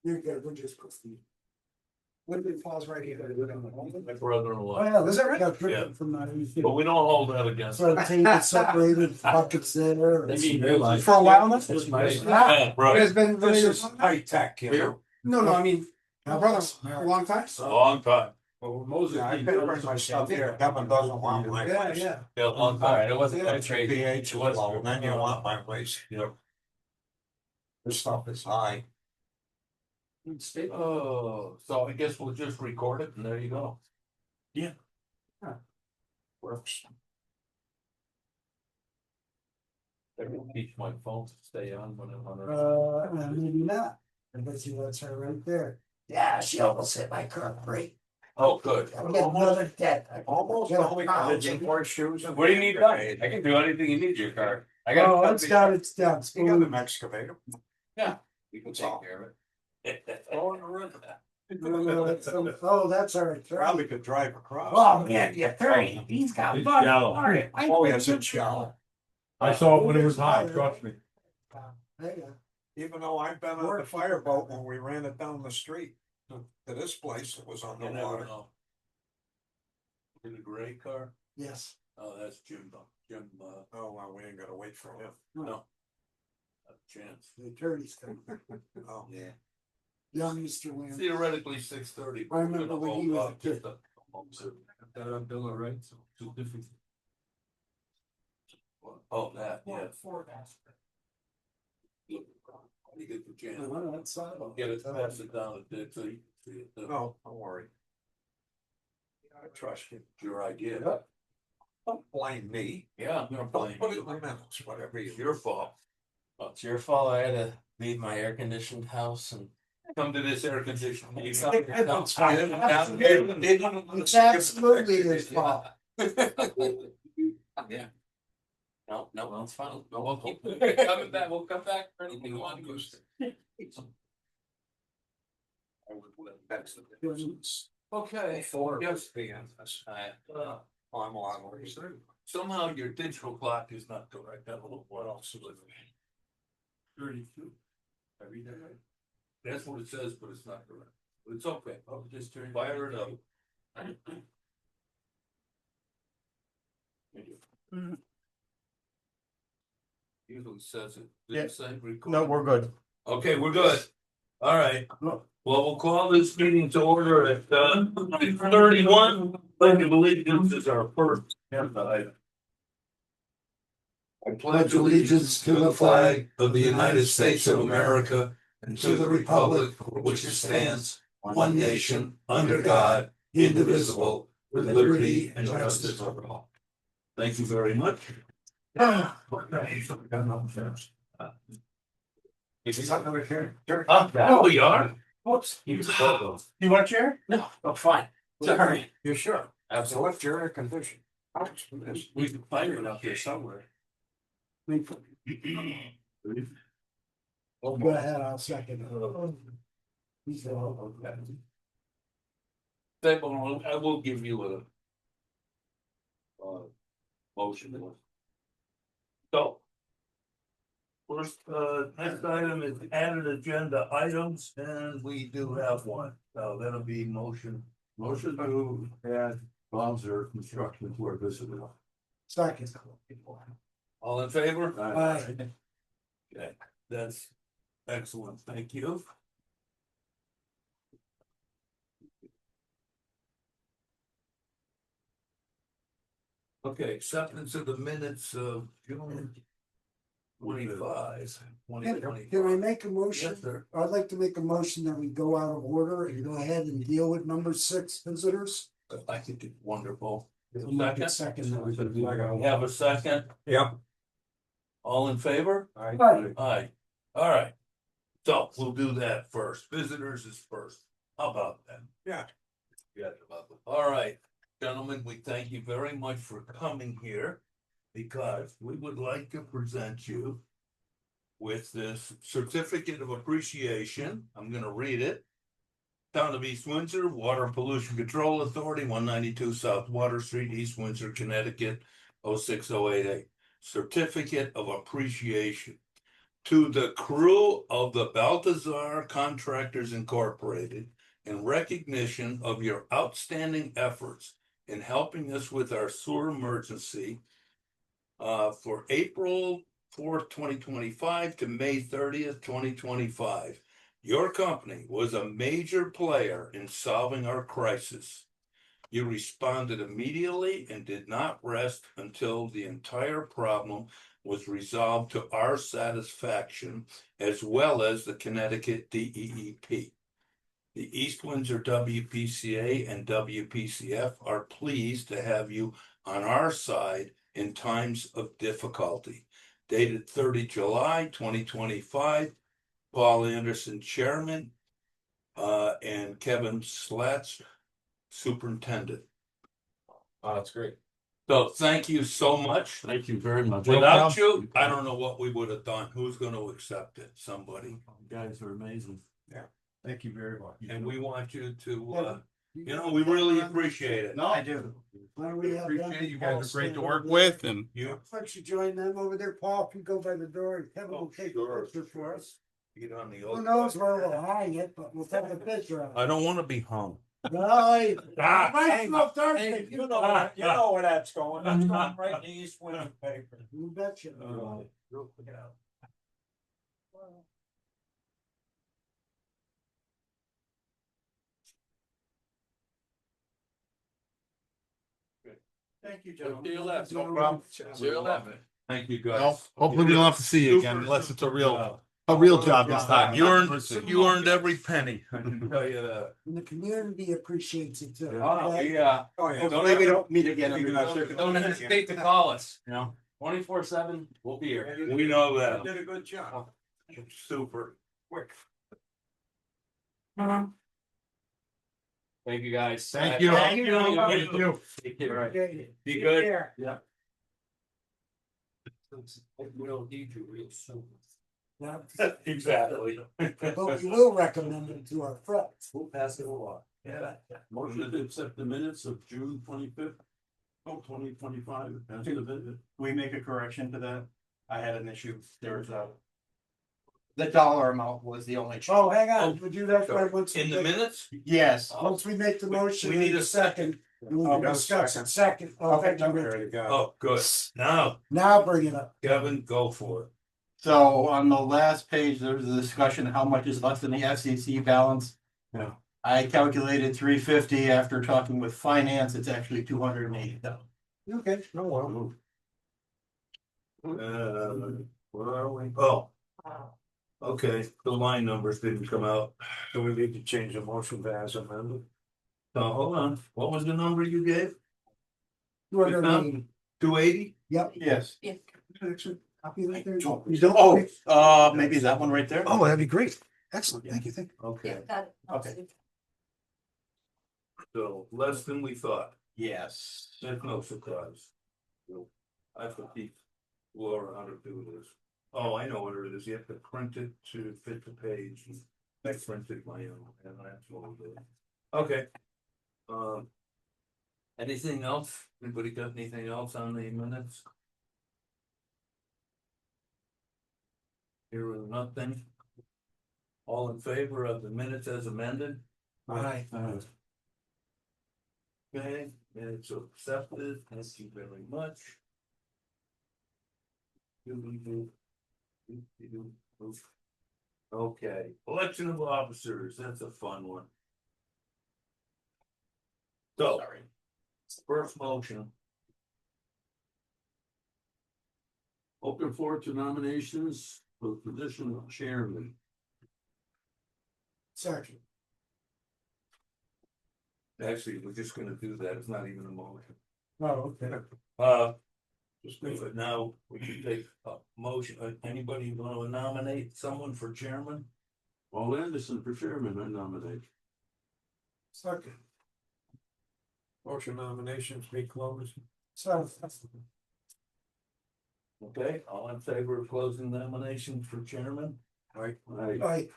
You're good, we're just proceed. What if it falls right here? My brother-in-law. Oh, yeah, is that right? Yeah. From that. But we don't hold that against. So tape it separated, buckets there. For a while now? Yeah, right. It's been. This is high tech, you know. No, I mean, my brother, a long time. A long time. Well, Moses, I better bring my stuff here. Kevin doesn't want my place. Yeah. Yeah, a long time. It wasn't Yeah, that trade. PH was low, and then you want my place. Yeah. This stuff is high. Oh, so I guess we'll just record it and there you go. Works. I will teach my phone to stay on when I'm on. Maybe not. I bet you that's her right there. Yeah, she almost hit my current brake. Oh, good. I'm getting another debt. Almost Yeah. all we got is horseshoes. What do you need done? I can do anything you need your car. I got. Oh, it's got its debts. You got an excavator. You can take care of it. Oh, in the river. Oh, that's all right. Probably could drive across. Oh, man, yeah, 30. He's got It's fun. shallow. All right. Oh, yes, it's shallow. I saw it when it was high, trust me. There you go. Even though I've been on the fireboat when we ran it down the street to this place that was on the You never water. know. In the gray car? Yes. Oh, that's Jim, Jim, Oh, well, we ain't gotta wait for him. no. Not a chance. The attorney's coming. Oh, yeah. Young Mr. Williams. Theoretically, 6:30. I remember when he was a kid. That on Bill of Rights, two different. Oh, that, yeah. You get the chance. Get it, pass it down the ditch, so you see it. No, don't worry. I trust you. It's your idea. Don't blame me. Yeah, I'm gonna blame Put it in you. the minutes, whatever you. It's your fault. It's your fault. I had to leave my air conditioned house and Come to this air conditioning. It's absolutely his fault. Yeah. no, it's fine. No, we'll keep coming back. We'll come back for anything you want to go. Okay. Yes. I'm a lot more concerned. Somehow your digital clock is not correct. I don't know what else it is. 32. I read that right? That's what it says, but it's not correct. But it's okay. I'll just fire it up. Usually says it. Did it say record? No, we're good. Okay, we're good. All right. Well, we'll call this meeting to order at 31. Pledge of allegiance is our first agenda item. I pledge allegiance to the flag of the United States of America and to the republic for which it stands, one nation, under God, indivisible, with liberty and justice for all. Thank you very much. Is he talking over here? Oh, we are? Whoops. You You want a chair? No, fine. Sorry. You're sure? Absolutely. Lift your air condition. We can fire it up there somewhere. Go ahead, I'll second. I will give you a motion. So. First, next item is added agenda items, and we do have one. So that'll be motion to add Bonzer construction to our visitor. Second. All in favor? Aye. Okay, that's excellent. Thank you. Okay, acceptance of the minutes of June 25, 2020. Can I make a motion? Yes, sir. I'd like to make a motion that we go out of order and go ahead and deal with number 6 visitors. I think it's wonderful. Second. Second. We have a second. Yep. All in favor? Aye. Aye. All right. So we'll do that first. Visitors is first. How about that? Yeah. All right, gentlemen, we thank you very much for coming here because we would like to present you with this certificate of appreciation. I'm going to read it. Town of East Windsor, Water and Pollution Control Authority, 192 South Water Street, East Windsor, Connecticut, 06088. Certificate of appreciation. To the crew of the Balthazar Contractors Incorporated, in recognition of your outstanding efforts in helping us with our sewer emergency for April 4th, 2025 to May 30th, 2025. Your company was a major player in solving our crisis. You responded immediately and did not rest until the entire problem was resolved to our satisfaction, as well as the Connecticut DEEP. The East Windsor WPCA and WPCF are pleased to have you on our side in times of difficulty. Dated 30 July 2025, Paul Anderson, Chairman, and Kevin Slatz, Superintendent. Oh, that's great. So thank you so much. Thank you very much. Without you, I don't know what we would have done. Who's going to accept it? Somebody. You guys are amazing. Yeah. Thank you very much. And we want you to, we really appreciate it. No, I do. Why don't we have them? Appreciate you guys are great to Paul work stand with over and You there. Why don't you join them over there, Paul, if you go by the door, and Kevin will take a sure, picture for us. get on the Who oath. knows where we'll hang it, but we'll take a picture of I it. don't want to be hung. Right. Ah, Right, no, Thursday. You know where that's going, that's going right in the East Windsor paper. You betcha. Thank you, No problem. Thank you, well, guys. hopefully we don't have to see you again unless it's a real job this time. You earned every penny. I can tell you that. And the community appreciates it too. Yeah. Oh, yeah. Hopefully we don't meet again. Don't hesitate to call us, 24/7, we'll be here. We know that. You did a good job. Super. Quick. Thank you, guys. Thank you. Thank you. Thank you. Take care. Okay. Be good. Yeah. We'll need you real soon. Yeah. Exactly. But we will recommend it to our friends. We'll pass it along. Yeah. Motion to accept the minutes of June 25th, 2025. As the visit. We make a correction to that. I had an issue. There was the dollar amount was the only change. Oh, hang on, we do that right once. In the minutes? Yes. Once we make the motion. we need a second. We Oh, will discuss it. Second. Oh, Okay, thank you, Richard. There you go. Oh, good. Now, Now bring it up. Kevin, go for it. So on the last page, there was a discussion how much is left in the FCC balance. Yeah. I calculated 350 after talking with finance. It's actually 280,000. Okay. No, well. Where are we? Oh. Okay, the line numbers didn't come out. Do we need to change the motion to as amended? So hold on, what was the number you gave? 280. 280? Yep. Yes. Copy that there. You don't, maybe that one right there? Oh, that'd be great. Excellent. Thank you. Okay, got it. Okay. so less than we thought. Yes. There's no surprise. I have to teach Laura how to do this. Oh, I know what it is. You have to print it to fit the page. I printed my own and that's what we did. Okay. Anything else? Anybody got anything else on the minutes? Here is nothing. All in favor of the minutes as amended? Aye. Okay, it's accepted. Thank you very much. Okay, election of officers, that's a fun one. So, first motion, Open floor to nominations for the position of chairman. Second. actually, we're just gonna do that, it's not even a motion. Oh, okay. Just do it now, we can take a motion, anybody wanna nominate someone for chairman? Paul Anderson for chairman, I nominate. Second. Motion nominations be closed. So. Okay, all in favor of closing nominations for chairman? Right. Aye.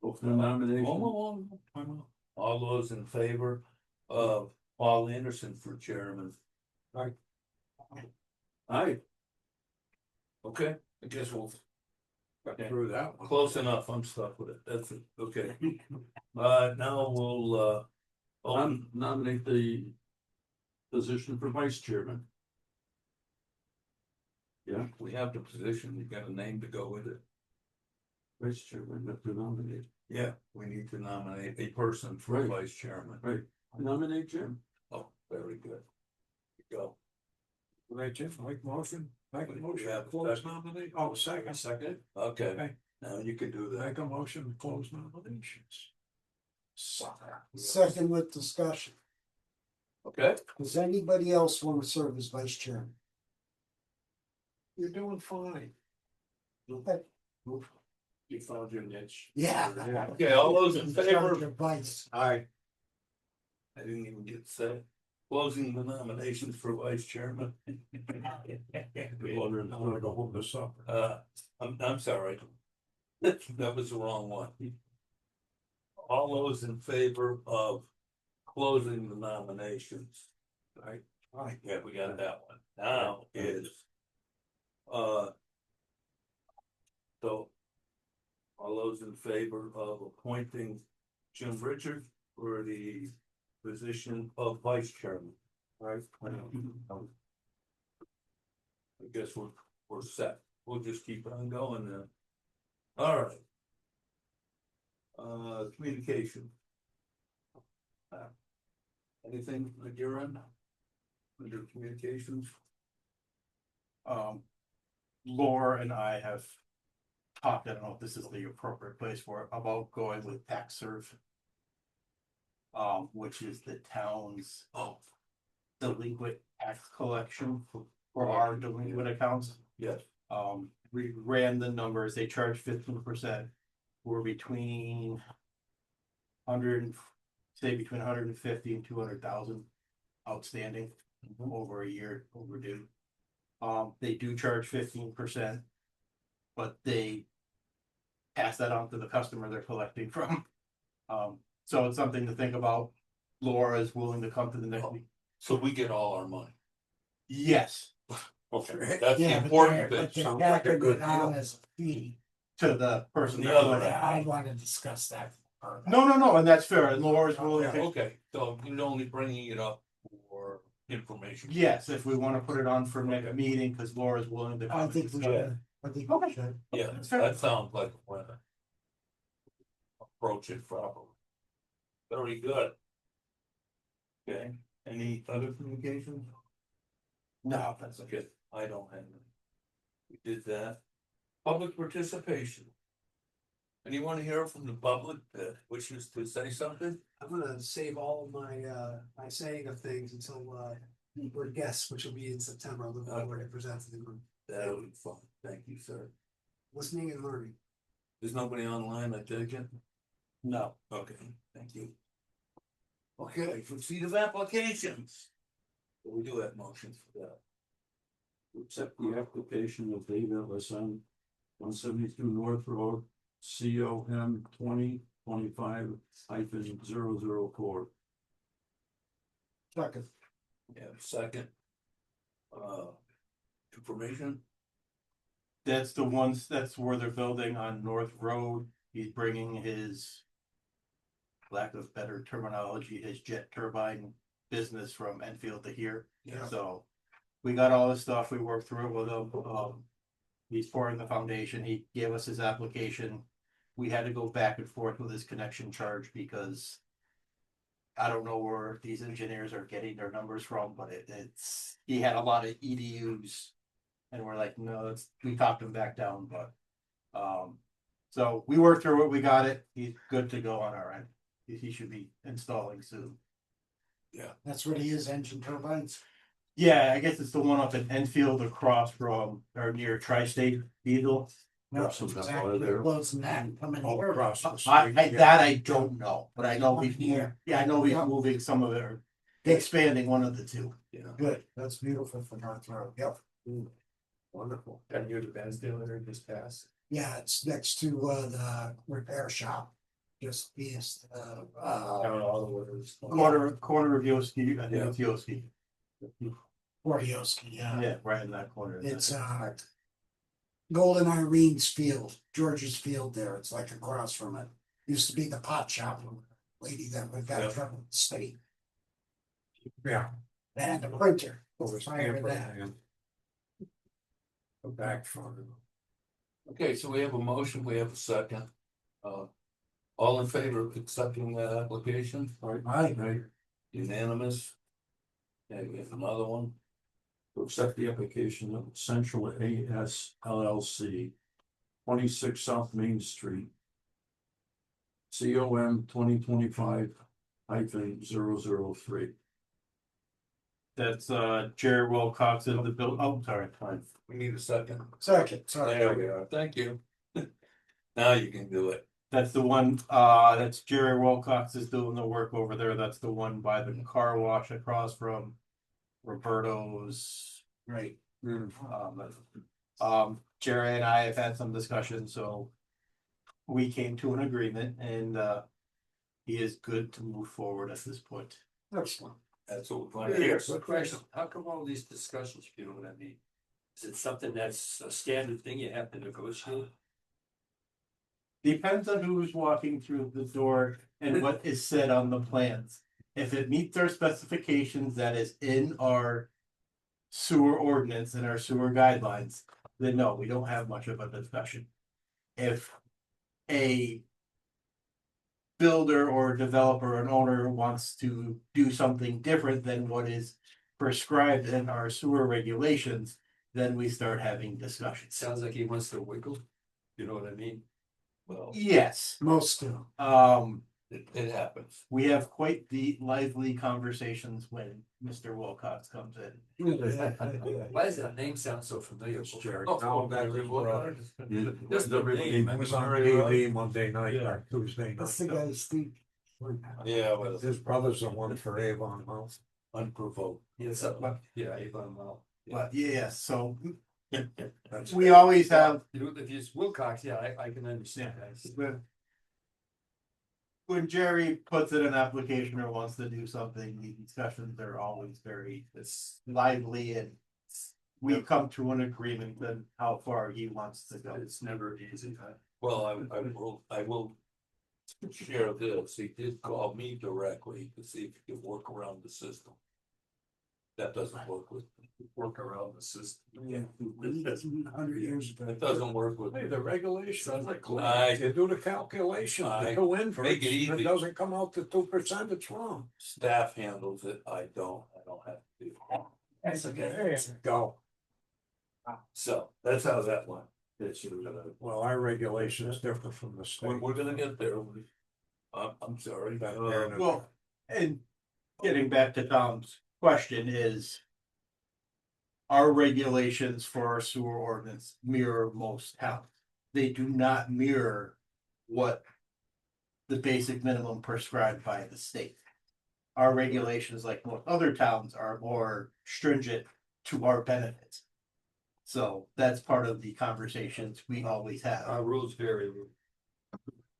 Open nomination. All those in favor of Paul Anderson for chairman? Aye. Okay, I guess we'll. Through that one. Close enough, I'm stuck with it, that's it, okay. Now we'll, Nominate the position for vice chairman. Yeah, we have the position, you got a name to go with it. vice chairman, have to nominate. Yeah, we need to nominate a person for Right. vice chairman. Right, nominate Jim. Oh, very good. Go. Right, Jeff, make motion, make a motion, Yeah, to close second. nominate, oh, second, Okay, Okay. now you can do that. make a motion, to close nominations. Sucker. Second with discussion. Okay, Does anybody else want to serve as vice chairman? You're doing fine. Okay. You found your niche. Yeah. okay, all those in favor, Your vice. Aye. I didn't even get to say, closing the nominations for vice chairman. I'm gonna go home to supper. I'm sorry. That was the wrong one. All those in favor of closing the nominations, right? Aye. Yeah, we got that one. Now is. So. All those in favor of appointing Jim Richards for the position of vice chairman, right? I guess we're set. We'll just keep on going then. All right. Communication. Anything that you're in? Under communications? Laura and I have talked, I don't know if this is the appropriate place for it, about going with tax serve. Which is the town's delinquent tax collection for our delinquent accounts. Yes. We ran the numbers, they charge 15%. We're between between 150 and 200,000 outstanding over a year overdue. They do charge 15%, but they pass that on to the customer they're collecting from. So it's something to think about. Laura is willing to come to the next meeting. So we get all our money. Yes, Okay, that's the Yeah, important but bit. they're backing it on as a fee. to the person. The they're other collecting. end. I want to discuss that. No, and that's fair, and Laura's willing to. Okay, so you're only bringing it up for information. Yes, if we wanna put it on for next meeting, cause Laura's willing to. I think we should. I think we should. Yeah, That's fair. that sounds like a winner. Approach it properly. Very good. Okay, any other communications? No, that's okay. Okay, I don't have any. We did that. Public participation. Anyone here from the public that wishes to say something? I'm gonna save all of my my saying of things until we're guests, which will be in September. I'll look forward to presenting the group. That'll be fun. Thank you, sir. Listening and learning. There's nobody online, I take it? No. Okay, thank you. Okay, receipt of applications. We do have motions for that. Accept the application of David Ellison, 172 North Road, COM 2025-004. Second. Yeah, second. Information, That's the ones, that's where they're building on North Road. He's bringing his, lack of better terminology, his jet turbine business from Enfield to here. Yeah. So we got all this stuff. We worked through it with him. He's pouring the foundation. He gave us his application. We had to go back and forth with his connection charge because I don't know where these engineers are getting their numbers from, but it's, he had a lot of EDUs. And we're like, no, we talked him back down, but, so we worked through it, we got it, he's good to go on our end. He should be installing soon. That's what he is, engine turbines. Yeah, I guess it's the one up in Enfield across from, or near Tri-State Diesel. No, Some stuff exactly. out of there. Closing that, coming All here. across the I, street. that I don't know, but I know he's, Yeah. I know he's Yeah. moving some of it, or expanding one of the two. yeah. Good, that's beautiful for North Road, yep. Wonderful. And you're the Ben's dealer just passed. Yeah, it's next to the repair shop, just east of all the words. Corner of Yoski, I think it's Yoski. Warioski, yeah. Yeah, right in that corner. It's Golden Irene's field, George's field there, it's like across from it. Used to be the pot shop lady that we got in trouble with the state. Yeah. And the printer. Over Prior to Stanford that. and the back front. Okay, so we have a motion, we have a second. All in favor of accepting that application? Aye. Unanimous? Okay, we have another one. To accept the application of Central AS LLC, 26 South Main Street. COM 2025-003. That's Jerry Wilcox of the bill, oh, sorry, fine. We need a second. Second, sorry. There we are, thank you. Now you can do it. That's the one, that's Jerry Wilcox is doing the work over there, that's the one by the car wash across from Roberto's. Right. Jerry and I have had some discussion, so we came to an agreement and he is good to move forward at this point. Excellent. That's what we're going here. So question, how come all these discussions, you know what I mean? Is it something that's a standard thing you have to negotiate? Depends on who's walking through the door and what is said on the plans. If it meets our specifications that is in our sewer ordinance and our sewer guidelines, then no, we don't have much of a discussion. If a builder or developer or an owner wants to do something different than what is prescribed in our sewer regulations, then we start having discussions. Sounds like he wants to wiggle, you know what I mean? Well, Yes, Most do. it happens. we have quite the lively conversations when Mr. Wilcox comes in. Why does that name sound so familiar? Jerry. Oh, No, that was brother. Just the name. I was on TV Monday night, or Tuesday That's the night. guy Steve. Yeah, but His brother's the one for Avon House. unprovoked. Yes, yeah, Avon Mall. But yeah, so That's we always have, If it's Wilcox, yeah, I can understand that. when Jerry puts in an application or wants to do something, the discussions are always very lively and we come to an agreement on how far he wants to go. It's never easy. Well, I will share this. He did call me directly to see if he could work around the system. That doesn't work with. Work around the system. Yeah. 100 years ago. It doesn't work with. Hey, the regulations, Sounds like you do the calculation, I- the two inverse, make it if it easy. doesn't come out to 2%, it's wrong. Staff handles it. I don't have to do it. That's okay. There you go. So that's how that went. Well, our regulations differ from the state. We're gonna get there. I'm sorry. Well, and getting back to Tom's question is. Our regulations for our sewer ordinance mirror most towns. They do not mirror what. The basic minimum prescribed by the state. Our regulations, like most other towns, are more stringent to our benefits. So that's part of the conversations we always have. Our rules vary.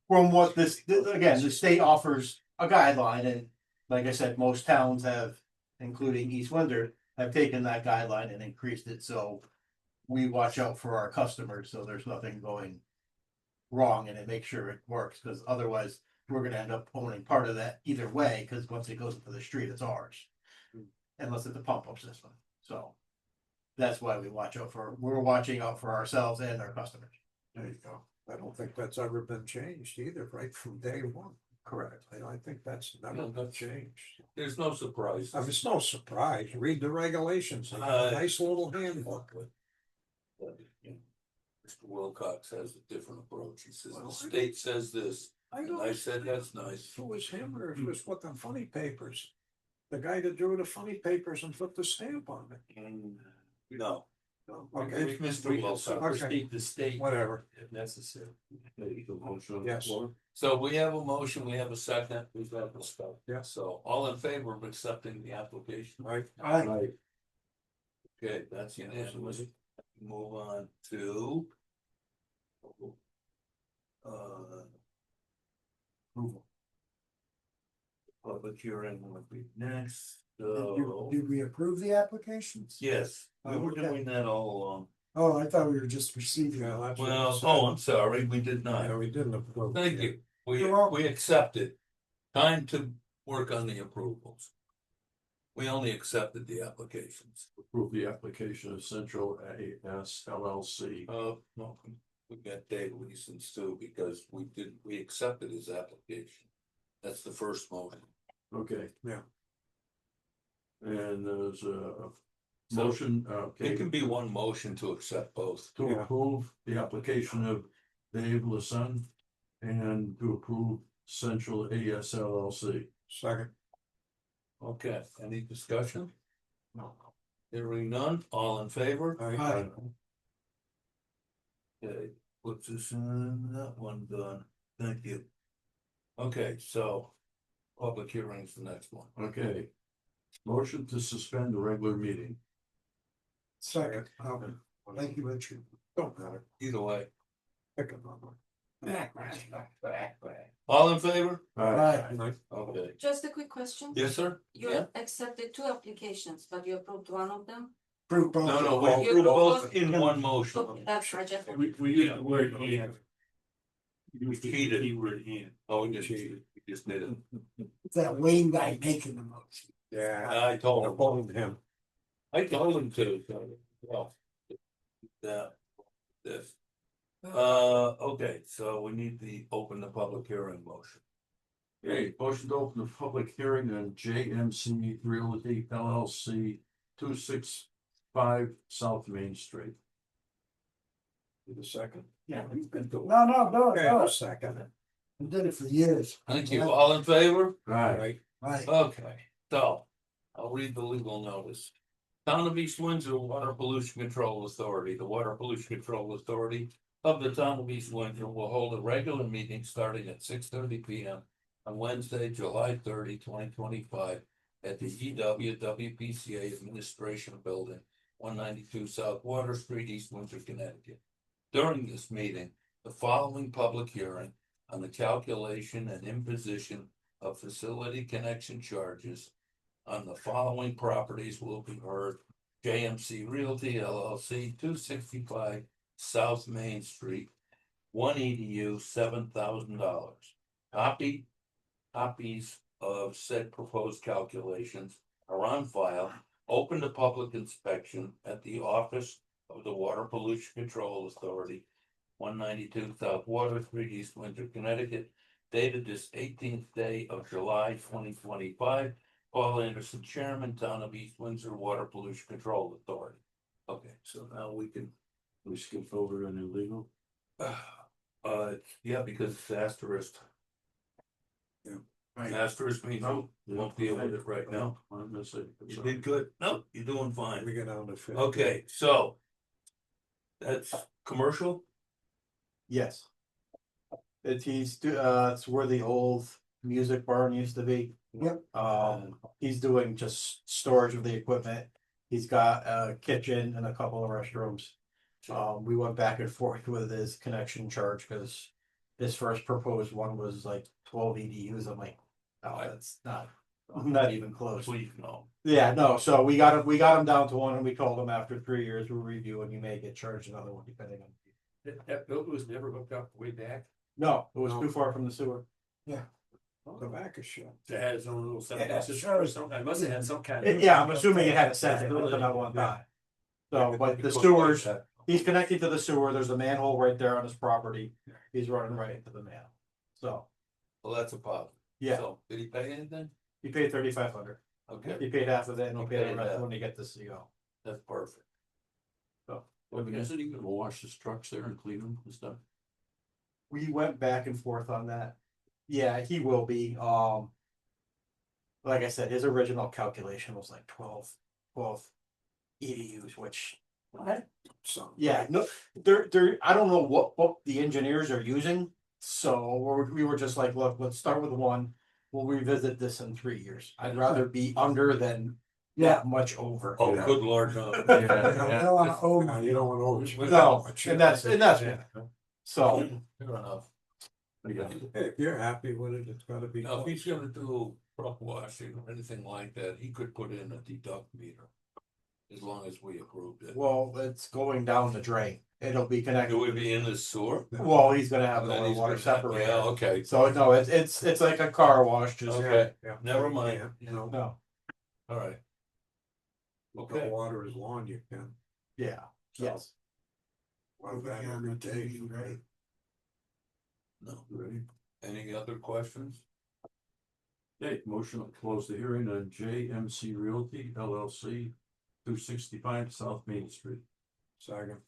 From what again, the state offers a guideline and like I said, most towns have, including East Windsor, have taken that guideline and increased it, so. We watch out for our customers, so there's nothing going wrong and it makes sure it works, because otherwise we're gonna end up owning part of that either way, because once it goes into the street, it's ours. Unless it's a pump up system, so. That's why we're watching out for ourselves and our customers. There you go. I don't think that's ever been changed either, right from day one. Correct. I think that's never been changed. There's no surprise. I mean, it's no surprise. Read the regulations. They got a nice little handbook. Mr. Wilcox has a different approach. He says, the state says this. And I said, that's nice. If it was him or if it was with them funny papers. The guy that drew the funny papers and put the stamp on it. No, Okay, it's Mr. We can Wilcox. supersede the state whatever. if necessary. Yes. So we have a motion, we have a second, we've got this stuff. Yeah. So all in favor of accepting the application? Right. Aye. Okay, that's unanimous. Move on to. Approval. Public hearing will be next, so, Did we approve the applications? yes, we were Okay. doing that all along. Oh, I thought we were just receiving. Yeah, that's what Well, it said. oh, I'm sorry, we did Yeah, not. we didn't approve. Thank you. We, You're welcome. we accepted. Time to work on the approvals. We only accepted the applications. Approve the application of Central AS LLC. No, we got Dave Leeson's too, because we accepted his application. That's the first motion. Okay. Yeah. And there's a So motion, okay. it can be one motion to accept both. To Yeah. approve the application of Dave Leeson and to approve Central AS LLC. Second. Okay, any discussion? No. Hearing none, all in favor? Aye. Okay, puts us in that one done. Thank you. Okay, so public hearing's the next one. Okay. Motion to suspend the regular meeting. Second, thank you, Richard. Don't matter. Either way, Pick a number. all in favor? Aye. Okay. Just a quick question. Yes, sir? You accepted two applications, but you approved one of them? Prove both. No, we You approved both both- in one motion. Okay, that's right, just. We use the word and. We cheated. Oh, we just did it. It's that Wayne guy making the motion. Yeah. I told him. Opposed him. I told him to, so, well. That, this. Okay, so we need to open the public hearing motion. Okay, motion to open the public hearing on JMC Realty LLC 265 South Main Street. Need a second? Yeah. We've been doing. No, Okay, I'll second it. I did it for years. Thank you. All in favor? Right. Right. Okay, so I'll read the legal notice. Town of East Windsor Water Pollution Control Authority, the Water Pollution Control Authority of the Town of East Windsor will hold a regular meeting starting at 6:30 P.M. on Wednesday, July 30, 2025, at the Ewwpca Administration Building, 192 South Water Street, East Windsor, Connecticut. During this meeting, the following public hearing on the calculation and imposition of facility connection charges on the following properties will be heard. JMC Realty LLC, 265 South Main Street, 1 EDU, $7,000. Copies of said proposed calculations are on file, open to public inspection at the office of the Water Pollution Control Authority, 192 South Water Street, East Windsor, Connecticut, dated this 18th day of July 2025. Paul Anderson, Chairman, Town of East Windsor Water Pollution Control Authority. Okay, so now we can, We skip over an illegal. yeah, because it's asterisk. Right. Asterisk means we won't deal with it right now. I miss it. You did good. No, you're doing fine. We get on to 50. Okay, so that's commercial. Yes. It's where the old music barn used to be. Yep. He's doing just storage of the equipment. He's got a kitchen and a couple of restrooms. We went back and forth with his connection charge because his first proposed one was like 12 EDUs. I'm like, oh, that's not even close. Please no. Yeah, no, so we got him down to one and we told him after 3 years, we'll review and you may get charged another one depending on. That building was never hooked up way back. No, it was No. too far from the sewer. Tobacco shop. It had its own little septic Yeah, system sure. or something. I must have had some kind of. Yeah, I'm assuming it had a septic, at one time. So, but the sewers, he's connected to the sewer, there's a manhole right there on his property, he's running right into the manhole. So, Well, that's a positive. yeah, So, did he pay anything? he paid 3,500, Okay, he paid half of it and he'll He pay the paid rest that. when he gets the CO. that's perfect. Well, isn't he gonna wash his trucks there and clean them and stuff? We went back and forth on that. Yeah, he will be, like I said, his original calculation was like 12 EDUs, which. So. Yeah, no, I don't know what the engineers are using, so we were just like, look, let's start with one. We'll revisit this in 3 years. I'd rather be under than that much over. Oh, good lord, no. I don't wanna owe No, you don't want to. No, and that's so, Fair enough. Yeah. Hey, if you're happy with it, it's gotta be. Now, if he's gonna do truck washing or anything like that, he could put in a deduct meter. as long as we approved it. Well, it's going down the drain. It'll be It connected. would be in the sewer? Well, he's gonna have Then the he's water gonna- separator. Yeah, okay, So no, it's like a car wash, just. okay, Yeah. never mind, No, No, all right. the Okay, water is long, you can. yeah, yes. Well, We'll be that on every the day. TV, right? no, any other questions? Okay, motion to close the hearing on JMC Realty LLC, 265 South Main Street. Second.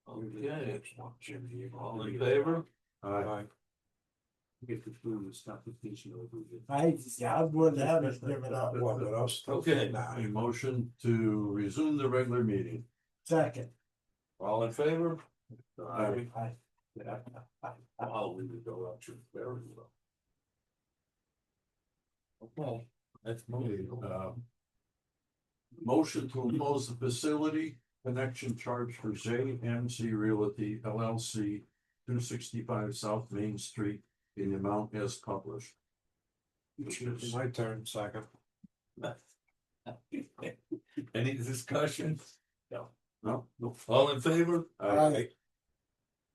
Okay, all in favor? Aye. Get the food and stuff with these over. I would have it, give it up. What, with us? Okay. Nah, A motion to resume the regular meeting. Second. All in favor? Aye. I'll leave it go up to very well. Okay, let's move. Motion to impose the facility connection charge for JMC Realty LLC, 265 South Main Street in the amount as published. My turn, second. Any discussion? No, All in favor? Aye.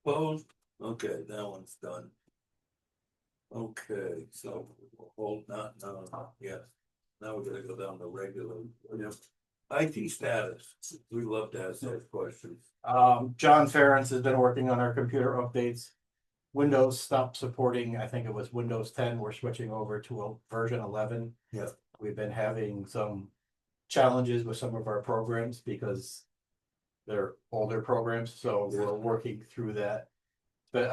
Opposed? Okay, that one's done. Okay, so we'll hold not, no, yes. Now we're gonna go down to regular. Yep. IT status, we love to ask those questions. John Ferentz has been working on our computer updates. Windows stopped supporting, I think it was Windows 10, we're switching over to a version 11. Yeah. We've been having some challenges with some of our programs because they're older programs, so we're working through that. But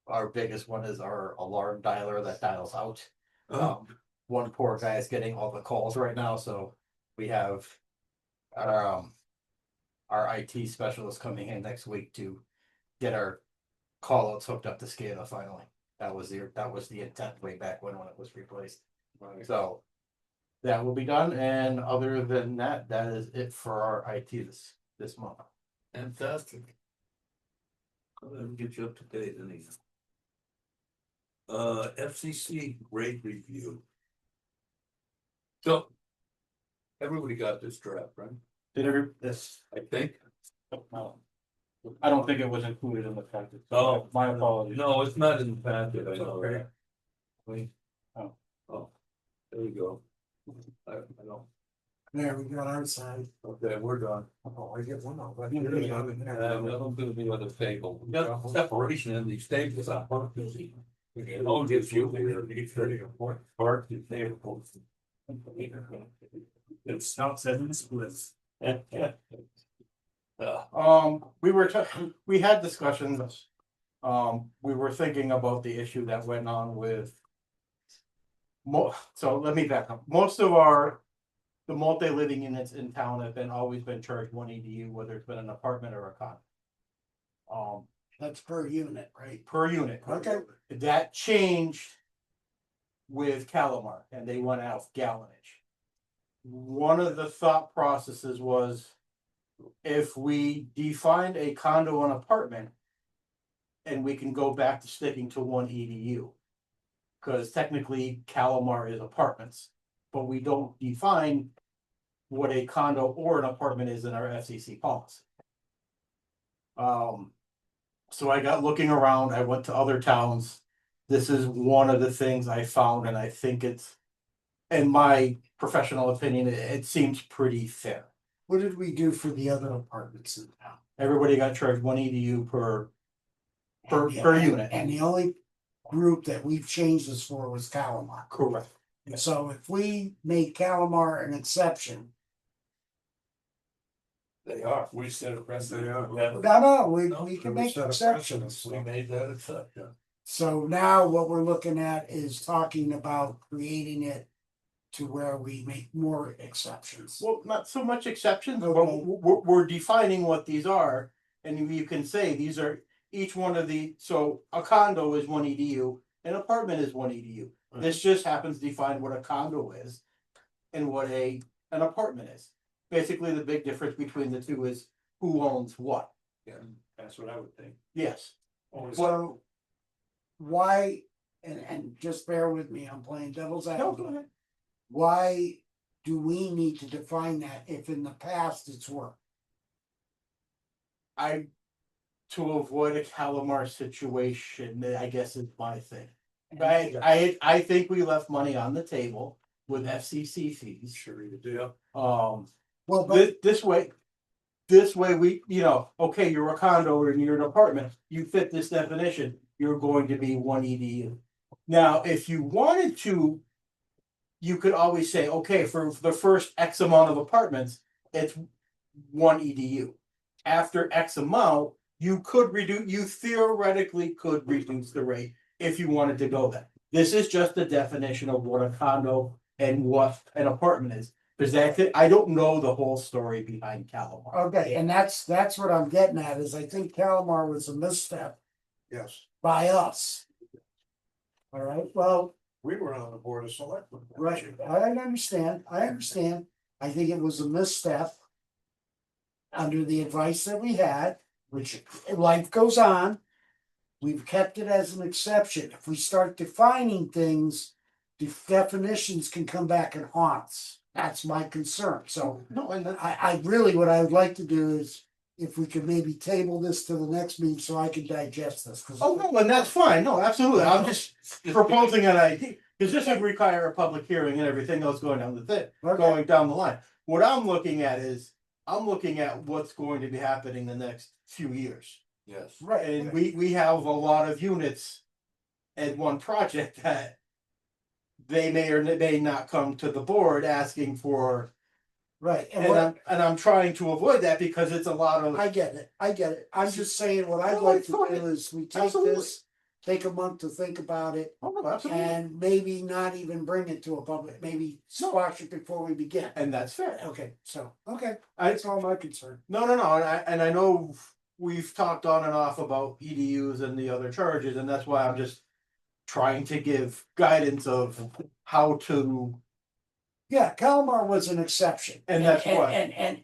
our biggest one is our alarm dialer that dials out. One poor guy is getting all the calls right now, so we have our IT specialist coming in next week to get our call outs hooked up to SCADA finally. That was the intent way back when it was replaced. So that will be done, and other than that, that is it for our IT this month. Fantastic. Let me get you up to date, Anita. FCC rate review. So. Everybody got this draft, right? This, I think. I don't think it was included in the package. Oh. My apologies. No, it's not in the packet, I know Okay. that. Wait. Oh, there you go. I don't, There, we got our side. okay, we're done. Oh, I get one of them. I'm gonna be on the table. We got separation in these tables. I'll give you. Part to table. It stops at the splits. We had discussions. We were thinking about the issue that went on with. So let me back up. Most of the multi-living units in town have always been charged 1 EDU, whether it's been an apartment or a condo. That's per unit, right? Per unit. Okay. That changed with Calamar and they went out gallonage. One of the thought processes was if we defined a condo and apartment and we can go back to sticking to 1 EDU. Because technically Calamar is apartments, but we don't define what a condo or an apartment is in our FCC policy. So I got looking around, I went to other towns. This is one of the things I found, and I think it's, in my professional opinion, it seems pretty fair. What did we do for the other apartments in town? Everybody got charged 1 EDU per And- unit. And the only group that we've changed this for was Calamar. Correct. So if we made Calamar an exception, They are, we set a precedent. They are. no, we No, can we make set a exceptions. We made that exception. So now what we're looking at is talking about creating it to where we make more exceptions. Well, not so much exceptions, but Okay. we're defining what these are. And you can say these are each one of the, so a condo is 1 EDU, an apartment is 1 EDU. This just happens to define what a condo is and what an apartment is. Basically, the big difference between the two is who owns what. Yeah, that's what I would think. Yes. So why, and just bear with me, I'm playing devil's No, advocate. go ahead. Why do we need to define that if in the past it's worked? To avoid a Calamar situation, I guess is my thing. And- I think we left money on the table with FCC fees. Sure you do. Um, Well, but this way we, okay, you're a condo or you're an apartment, you fit this definition, you're going to be one EDU. Now, if you wanted to, you could always say, okay, for the first X amount of apartments, it's one EDU. After X amount, you theoretically could reduce the rate if you wanted to go there. This is just the definition of what a condo and what an apartment is. Because I don't know the whole story behind Calamar. okay, and that's what I'm getting at, is I think Calamar was a misstep Yes, by us. All right, well, we were on the board of selectmen. right, I understand, I think it was a misstep. Under the advice that we had, which life goes on. We've kept it as an exception. If we start defining things, the definitions can come back and haunt us. That's my concern. So No, and I really, what I would like to do is if we could maybe table this to the next meeting so I can digest this. oh, no, and that's fine. No, absolutely. I'm just proposing an idea. Because this would require a public hearing and everything else going down the thing, going down the line. What I'm looking at is, I'm looking at what's going to be happening the next few years. Yes. Right, And we have a lot of units at one project that they may or may not come to the board asking for. right. And And I'm trying to avoid that because it's a lot of. I get it. I'm just saying what I'd No, like it's to fine. do is we take Absolutely. this, take a month to think about it. Oh, no, absolutely. And maybe not even bring it to a public, maybe squash it before we begin. And that's fair. Okay, so, okay, I, that's all my concern. no, and I know we've talked on and off about EDUs and the other charges, and that's why I'm just trying to give guidance of how to. Yeah, Calamar was an exception. And that's why.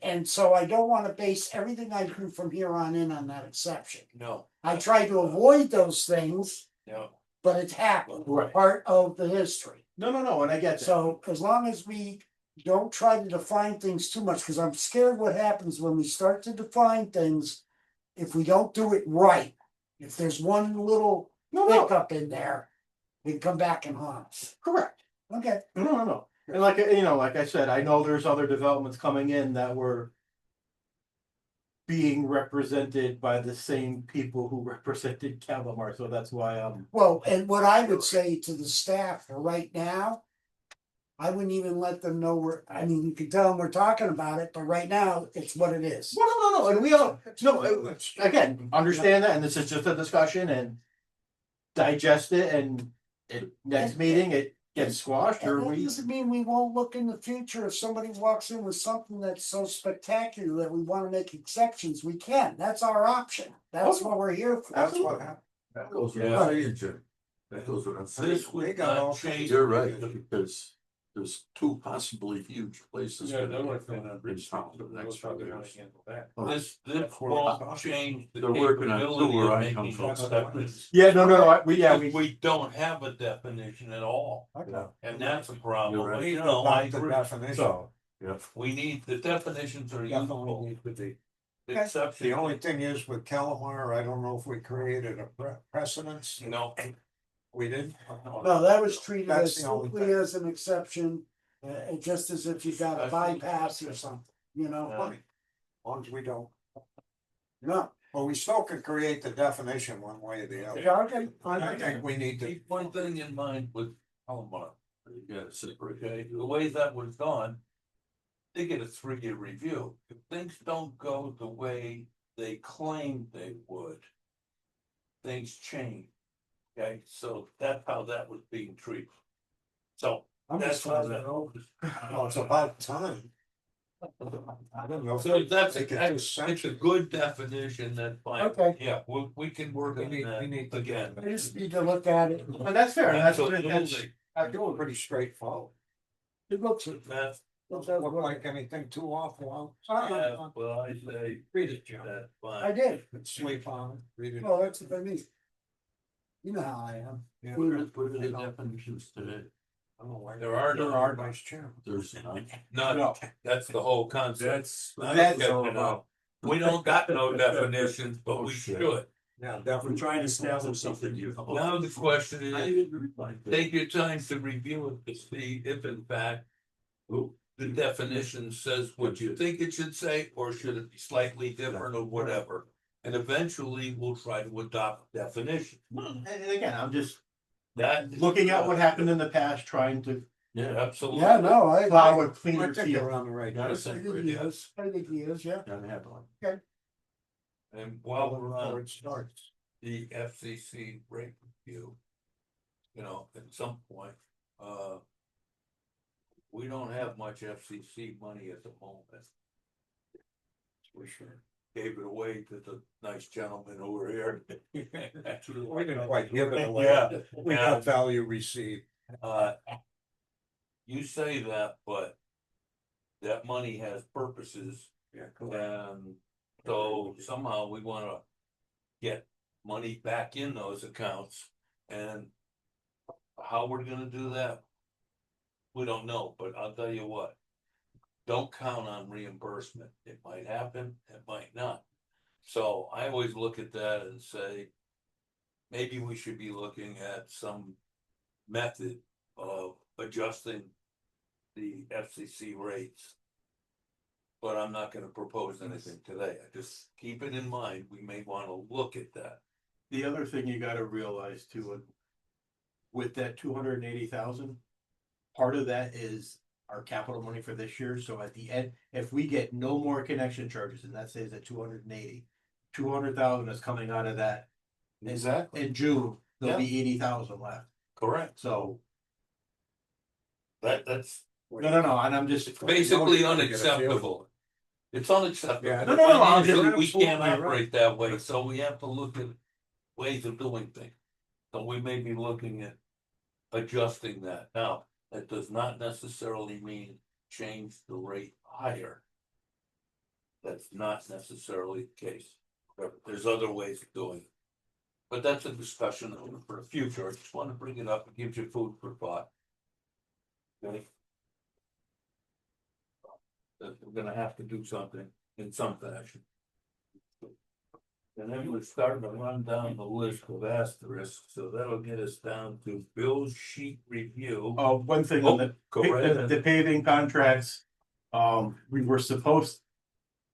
And so I don't wanna base everything I do from here on in on that exception. No, I try to avoid those things, no. but it's happened, Right. part of the history. No, and I get that. So as long as we don't try to define things too much, because I'm scared what happens when we start to define things. If we don't do it right, if there's one little No, hiccup in there, we can come back and haunt us. correct. Okay, No. And like, like I said, I know there's other developments coming in that were being represented by the same people who represented Calamar, so that's why well, and what I would say to the staff for right now. I wouldn't even let them know I mean, you can tell them we're talking about it, but right now, it's what it is. no, and we all, again, understand that, and this is just a discussion and digest it, and next meeting, it gets squashed, or And that we. doesn't mean we won't look in the future, if somebody walks in with something that's so spectacular that we wanna make exceptions, we can, that's our option, that's what we're here for. That's what happened. That goes what I'm saying, Jim. That goes what I'm This would not change. You're right, because there's two possibly huge places. Yeah, gonna they're be working on in bridge. town for the next few years. This That's where won't it's- change the They're working on capability where of I come making from. exceptions. Yeah, no, We don't have a definition at all, Okay. and that's a problem, You're right. you know, I About the agree. definition. so, We need, the definitions are Definitely useful, need to be. the exception. The only thing is with Calamar, I don't know if we created a precedence. No, We did. No, that was treated That's as the only simply as an exception, just as if you got a bypass or something, you know? As long as we don't, No, well, we still could create the definition one way or the other. yeah, okay, I think we need to, keep one thing in mind with Palomar, You gotta separate. okay, the way that was done. They get a 3-year review, if things don't go the way they claimed they would. Things change, okay, so that's how that was being treated. So, I'm that's just how glad that. that. well, it's about time. I don't know. if So that's, they could do it's a section. good definition, that's fine. Okay. Yeah, we can work We on need that to- again. I just need to look at it. and that's fair, and that's, Absolutely. I do it pretty straightforward. It looks, That's, Doesn't look like anything too awful. yeah, well, I say, Read it, John. that's I fine. did, Sleep on it, read it. well, that's what I mean. You know how I am. Yeah. What are the definitions today? I don't know why. There are There none. are vice chairman. There's none. No, that's the whole concept. That's Okay, all you know, about. We don't got no definitions, but Oh, we shit. should. Yeah, We're definitely. trying to establish something. Now the question I is, didn't read like that. take your time to review it to see if in fact the definition says what you think it should say, or should it be slightly different or whatever. And eventually we'll try to adopt definition. And again, I'm just That. looking at what happened in the past, trying to Yeah, absolutely. Yeah, no, I plow a I cleaner think you're field. on the right. Gotta track. say, think he is. I think he is, yeah. Doesn't have one. and while we're Before on it starts. the FCC rate review, you know, at some point, we don't have much FCC money at the moment. We sure gave it away to the nice gentleman over here. We didn't quite give it away. Yeah, We got value received. you say that, but that money has purposes, Yeah, correct. and so somehow we wanna get money back in those accounts, and how we're gonna do that, we don't know, but I'll tell you what. Don't count on reimbursement. It might happen, it might not. So I always look at that and say, maybe we should be looking at some method of adjusting the FCC rates. But I'm not gonna propose anything today. I just keep it in mind. We may wanna look at that. The other thing you gotta realize too, with that 280,000, part of that is our capital money for this year, so at the end, if we get no more connection charges, and that stays at 280, 200,000 is coming out of that. Exactly. In June, there'll be 80,000 left, Correct. so, That's no, and I'm just. basically No, you're gonna get a feeling. unacceptable. It's unacceptable. Yeah. No, I'm just- Financially, we can't absolutely right. operate that way, so we have to look at ways of doing things. So we may be looking at adjusting that. Now, that does not necessarily mean change the rate higher. That's not necessarily the case. There's other ways of doing it. But that's a discussion for the future. I just want to bring it up. It gives you food for thought. Okay? That we're gonna have to do something in some fashion. And then we're starting to run down the list of asterisks, so that'll get us down to Bill's sheet review. One thing on the, Go right ahead. the paving contracts, we were supposed.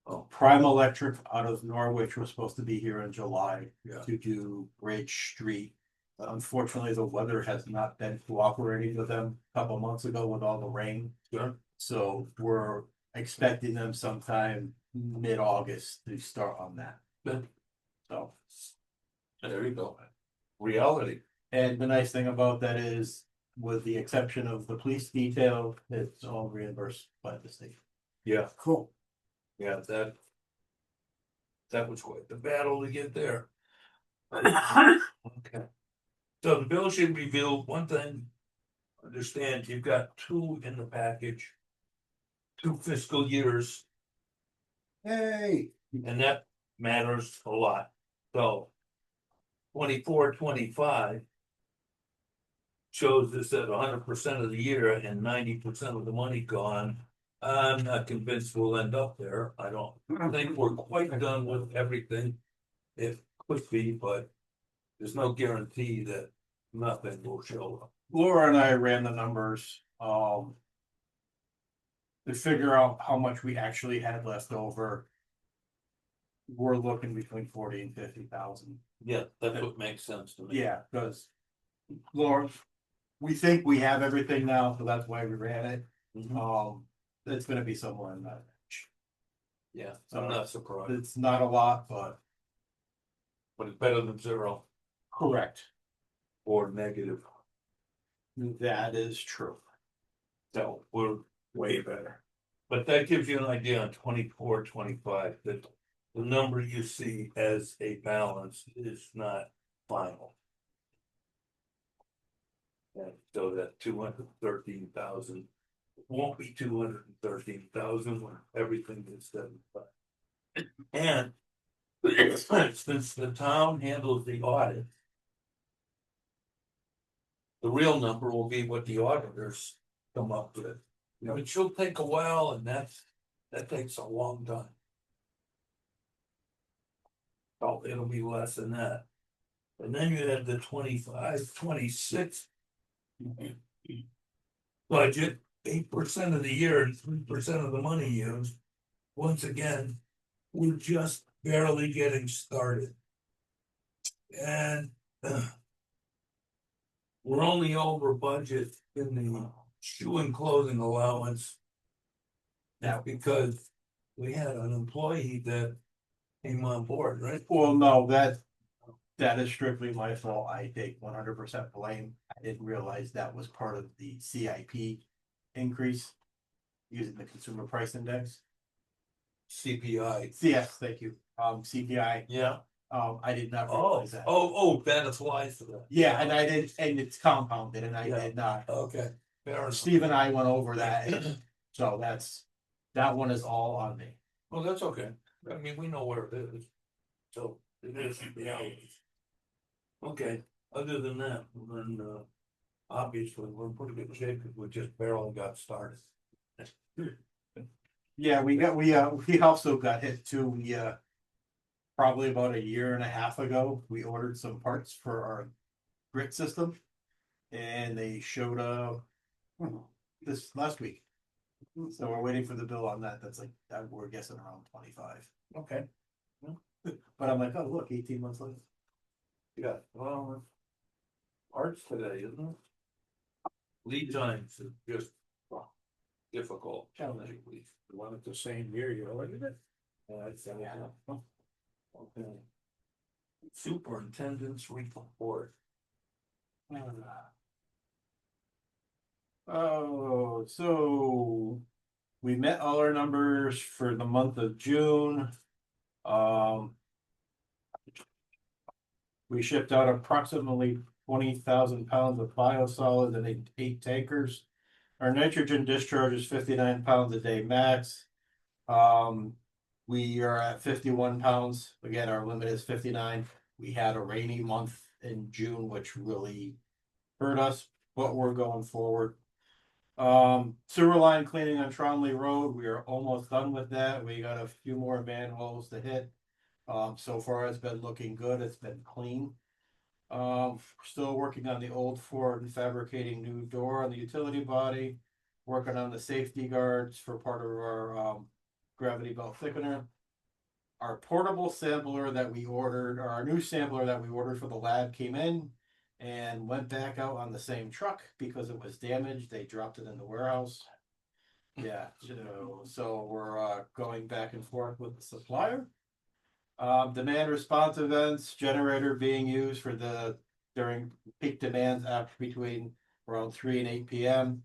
Oh. Prime Electric out of Norwich was supposed to be here in July. Yeah. To do Bridge Street. Unfortunately, the weather has not been cooperating with them a couple months ago with all the rain. Sure. So we're expecting them sometime mid-August to start on that. Good. So, There you go. Reality. and the nice thing about that is, with the exception of the police detail, it's all reimbursed by the state. Yeah, Cool. yeah, that was quite the battle to get there. Okay. So the bill should reveal one thing. Understand, you've got two in the package. 2 fiscal years, Hey, and that matters a lot. So 24, 25 shows us that 100% of the year and 90% of the money gone. I'm not convinced we'll end up there. I don't think we're quite done with everything. It could be, but there's no guarantee that nothing will show up. Laura and I ran the numbers, to figure out how much we actually had left over. We're looking between 40 and 50,000. Yeah, that's what makes sense to me. Yeah, because Laura, we think we have everything now, so that's why we ran it. Mhm. It's gonna be somewhere in that range. Yeah, I'm not surprised, It's not a lot, but but it's better than zero correct. or negative. That is true. So we're way better. But that gives you an idea on 24, 25 that the number you see as a balance is not final. And so that 213,000 won't be 213,000 when everything is done. And since the town handles the audit, The real number will be what the auditors come up with. Which will take a while, and that takes a long time. Oh, it'll be less than that. And then you have the 25, 26 budget, 8% of the year and 3% of the money used. Once again, we're just barely getting started. And we're only over budget in the shoe and clothing allowance. Now, because we had an employee that came on board, right? Well, no, that is strictly my fault. I take 100% blame. I didn't realize that was part of the CIP increase using the consumer price index. CPI. Yes, thank you. CPI. Yeah. I did not Oh, realize that. that applies to that. Yeah, and I did, and it's compounded, and I Yeah. did not. Okay. Fair enough. Steve and I went over that, and so that one is all on me. Well, that's okay. I mean, we know where it is. So it is reality. Okay, other than that, then obviously we're in pretty good shape because we just barely got started. Yeah, we also got hit too. We probably about a year and a half ago, we ordered some parts for our grit system. And they showed up this last week. So we're waiting for the bill on that. That's like, we're guessing around 25. Okay. But I'm like, oh, look, 18 months later. Yeah, well, arts today, isn't it? Lead times is just difficult. Challenging. The one at the same year, you ordered it? Okay. Superintendent's report. Oh, so we met all our numbers for the month of June. We shipped out approximately 20,000 pounds of biosolids and 8 tankers. Our nitrogen discharge is 59 pounds a day max. We are at 51 pounds. Again, our limit is 59. We had a rainy month in June, which really hurt us, but we're going forward. Sewer line cleaning on Tronley Road, we are almost done with that. We got a few more manholes to hit. So far it's been looking good. It's been clean. Still working on the old Ford and fabricating new door on the utility body. Working on the safety guards for part of our gravity belt thickener. Our portable sampler that we ordered, or our new sampler that we ordered for the lab came in and went back out on the same truck because it was damaged. They dropped it in the warehouse. Yeah, so we're going back and forth with the supplier. Demand response events, generator being used for during peak demands after between around 3 and 8 p.m.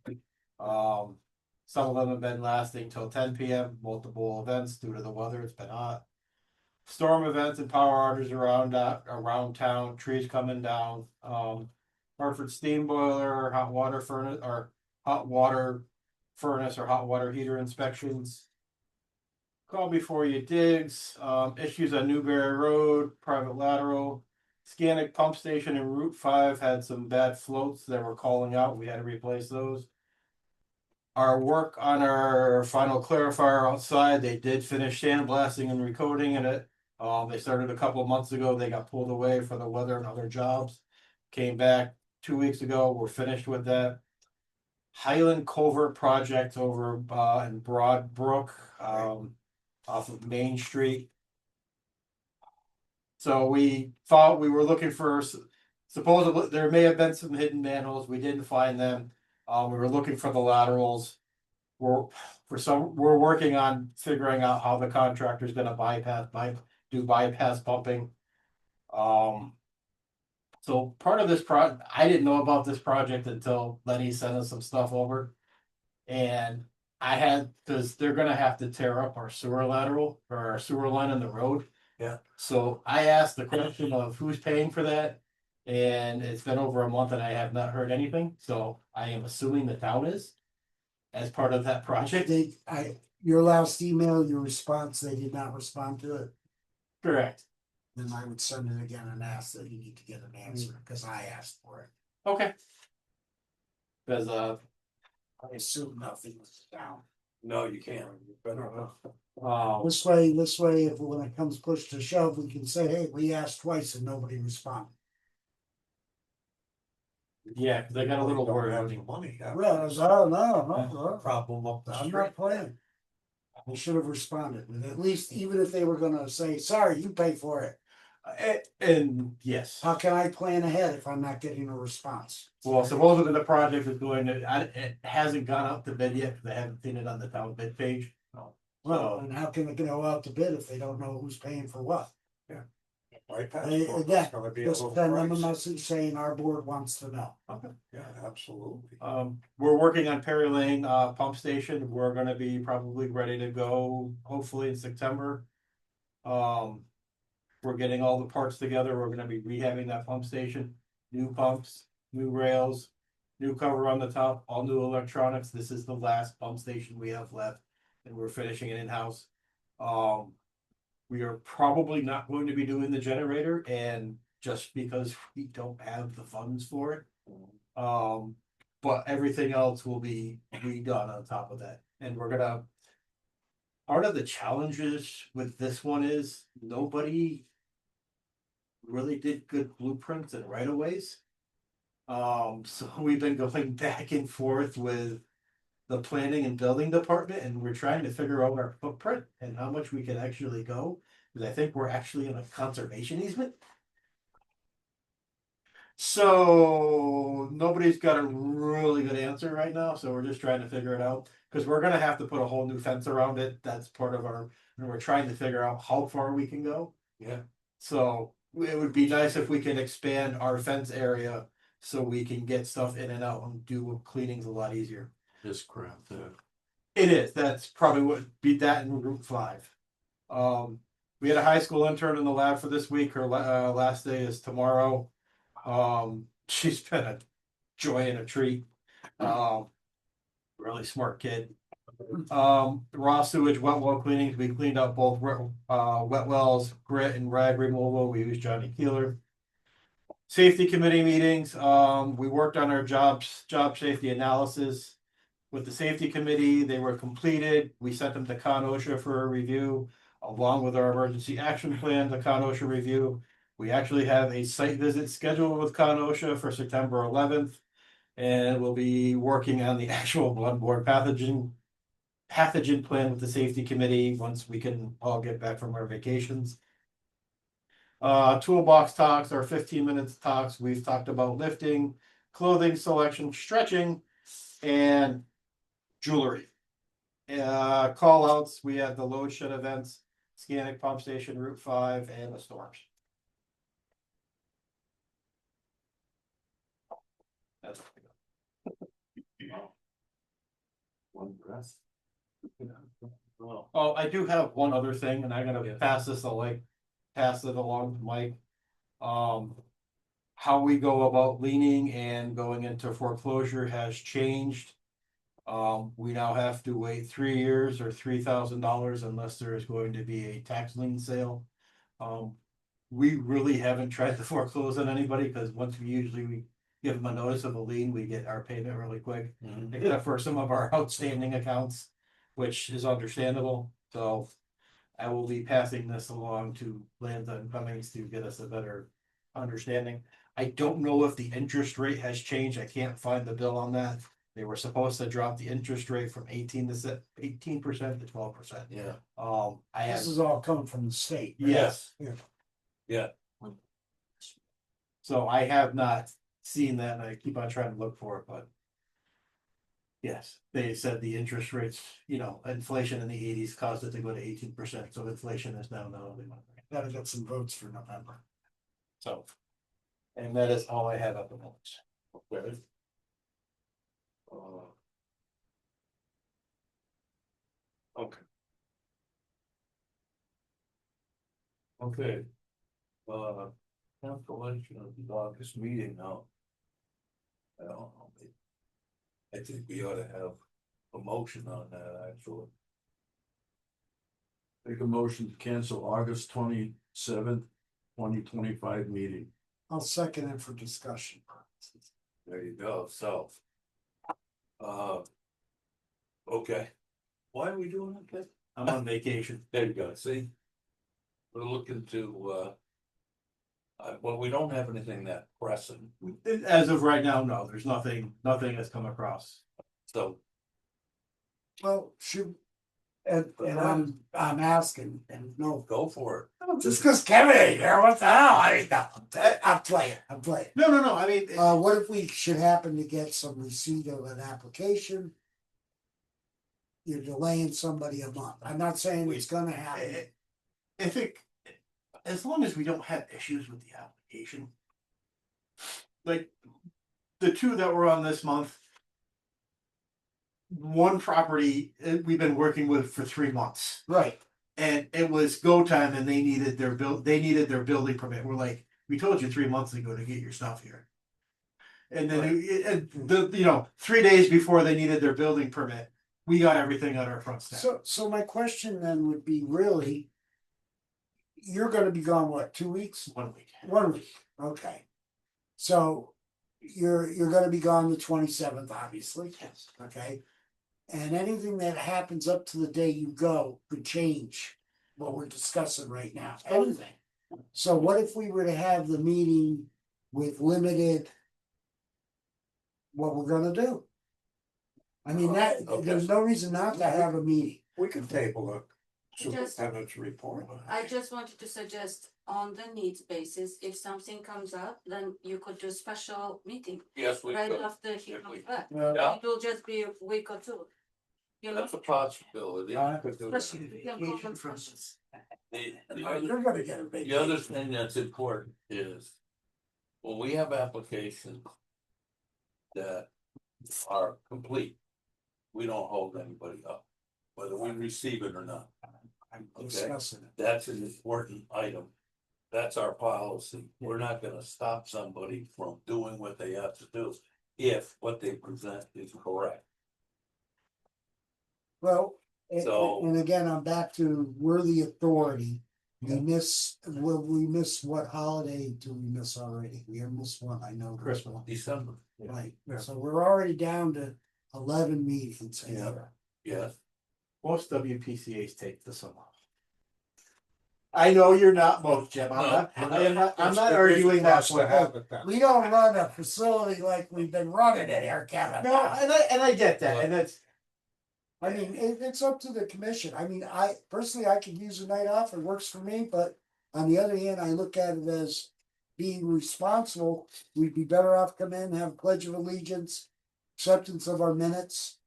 Some of them have been lasting till 10 p.m. Multiple events due to the weather. It's been hot. Storm events and power outages around town. Trees coming down. Hartford steam boiler, hot water furnace, or hot water heater inspections. Call before you digs. Issues on Newberry Road, private lateral. Scannick pump station and Route 5 had some bad floats that were calling out. We had to replace those. Our work on our final clarifier outside, they did finish sandblasting and recoating in it. They started a couple of months ago. They got pulled away for the weather and other jobs. Came back 2 weeks ago. We're finished with that. Highland Culvert project over in Broad Brook, off of Main Street. So we thought we were looking for, supposedly there may have been some hidden manholes. We didn't find them. We were looking for the laterals. We're working on figuring out how the contractor is going to do bypass pumping. So part of this I didn't know about this project until Lenny sent us some stuff over, and because they're going to have to tear up our sewer lateral or our sewer line in the road. Yeah. So I asked the question of who's paying for that, and it's been over a month and I have not heard anything. So I am assuming the town is, as part of that project. Your last email, your response, they did not respond to it. Correct. Then I would send it again and ask that you need to get an answer, because I asked for it. Okay. Cause I assume nothing was down. No, you can't. You better not. This way, if when it comes push to shove, we can say, hey, we asked twice and nobody responded. yeah, cause I got a little Don't worried. have when the he- money. yeah. Well, no, Problem up the I'm street. not playing. They should have responded, and at least, even if they were gonna say, sorry, you pay for it. And yes, How can I plan ahead if I'm not getting a response? well, supposedly the project is going to, it hasn't gone out to bid yet, cause I haven't seen it on the town bid page. Well, and how can it go out to bid if they don't know who's paying for what? Right past. Hey, It's yeah, gonna be a Just little send them a price. message saying our board wants to know. Yeah, absolutely. We're working on Perry Lane, pump station, we're gonna be probably ready to go, hopefully in September. We're getting all the parts together, we're gonna be rehabbing that pump station, new pumps, new rails. New cover on the top, all new electronics, this is the last pump station we have left, and we're finishing it in-house. We are probably not going to be doing the generator, and just because we don't have the funds for it. But everything else will be redone on top of that, and we're gonna. Part of the challenges with this one is nobody really did good blueprints and right of ways. So we've been going back and forth with the planning and building department, and we're trying to figure out our footprint and how much we can actually go. Cause I think we're actually in a conservation easement. So nobody's got a really good answer right now, so we're just trying to figure it out. Cause we're gonna have to put a whole new fence around it, that's part of our, and we're trying to figure out how far we can go. Yeah. So it would be nice if we could expand our fence area. So we can get stuff in and out and do cleanings a lot easier. This crap there. It is, that's probably what beat that in Route 5. We had a high school intern in the lab for this week, her last day is tomorrow. She's been a joy and a treat. Really smart kid. Raw sewage, wet well cleanings, we cleaned up both wet wells, grit and rag removal, we used Johnny Keeler. Safety committee meetings, we worked on our job safety analysis. With the safety committee, they were completed, we sent them to Con OSHA for a review, along with our emergency action plan, the Con OSHA review. We actually have a site visit scheduled with Con OSHA for September 11th. And we'll be working on the actual bloodborne pathogen plan with the safety committee once we can all get back from our vacations. Toolbox talks are 15 minutes talks. We've talked about lifting, clothing selection, stretching, and jewelry. Call outs, we have the load shed events, Scannick Pump Station, Route 5, and the storms. That's One breath. Oh, I do have one other thing, and I'm gonna pass it along to Mike. How we go about leaning and going into foreclosure has changed. We now have to wait 3 years or $3,000 unless there is going to be a tax lien sale. We really haven't tried to foreclose on anybody, because once we give them a notice of a lien, we get our payment really quick. Except for some of our outstanding accounts, which is understandable, so. I will be passing this along to Lanza and Cummings to get us a better understanding. I don't know if the interest rate has changed, I can't find the bill on that. They were supposed to drop the interest rate from 18% to 12%. Yeah. I have, This is all coming from the state. yes. Yeah. So I have not seen that, and I keep on trying to look for it, but. Yes, they said the interest rates, inflation in the 80s caused it to go to 18%, so inflation is now. Gotta get some votes for November. So. And that is all I have at the moment. Okay. Okay. Okay. Cancellation of the August meeting now. I don't know. I think we ought to have a motion on that, actually. Make a motion to cancel August 27th, 2025 meeting. I'll second it for discussion purposes. There you go, so. Okay. Why are we doing that? I'm on vacation. There you go, see? We're looking to, well, we don't have anything that pressing, As of right now, no, there's nothing has come across. so. Well, should, and I'm asking, and no, Go for just because Kevin ain't here, what the hell? I ain't no, I'm playing. No, I mean, What if we should happen to get some receipt of an application? You're delaying somebody a month. I'm not saying it's gonna happen. if it, as long as we don't have issues with the application. Like, the two that were on this month. One property, we've been working with for 3 months. Right. And it was go time and they needed their building permit. We're like, we told you 3 months ago to get your stuff here. And then the 3 days before they needed their building permit, we got everything on our front step. So my question then would be really, you're gonna be gone, what, 2 weeks? 1 week. 1 week, okay. So you're gonna be gone the 27th, obviously. Yes. Okay. And anything that happens up to the day you go could change what we're discussing right now. Anything. So what if we were to have the meeting with limited what we're gonna do? I mean, there's no reason not to have a meeting. We can table a superintendent's report. I just wanted to suggest on the needs basis, if something comes up, then you could do special meeting Yes, we right could. after he If comes we- back. Yeah. It will just be a week or two. You know, That's a possibility. especially if you can call them fresh. The other- You're gonna get a big. The other thing that's important is when we have applications that are complete, we don't hold anybody up, whether we receive it or not. I'm Okay. discussing it. That's an important item. That's our policy. We're not gonna stop somebody from doing what they have to do if what they present is correct. Well, So- and again, I'm back to we're the authority. We miss what holiday do we miss already? We have missed one, I know. this one. December, Right, so we're already down to 11 meetings Yeah. here. yes. Most WPCA's take the summer off. I know you're not most, Jim. I'm not arguing that To point. have it then. We don't run a facility like we've been running it here, Kevin. No, and I get that, and that's. I mean, it's up to the commission. I mean, I personally, I could use a night off. It works for me, but on the other hand, I look at it as being responsible. We'd be better off come in, have a pledge of allegiance, acceptance of our minutes.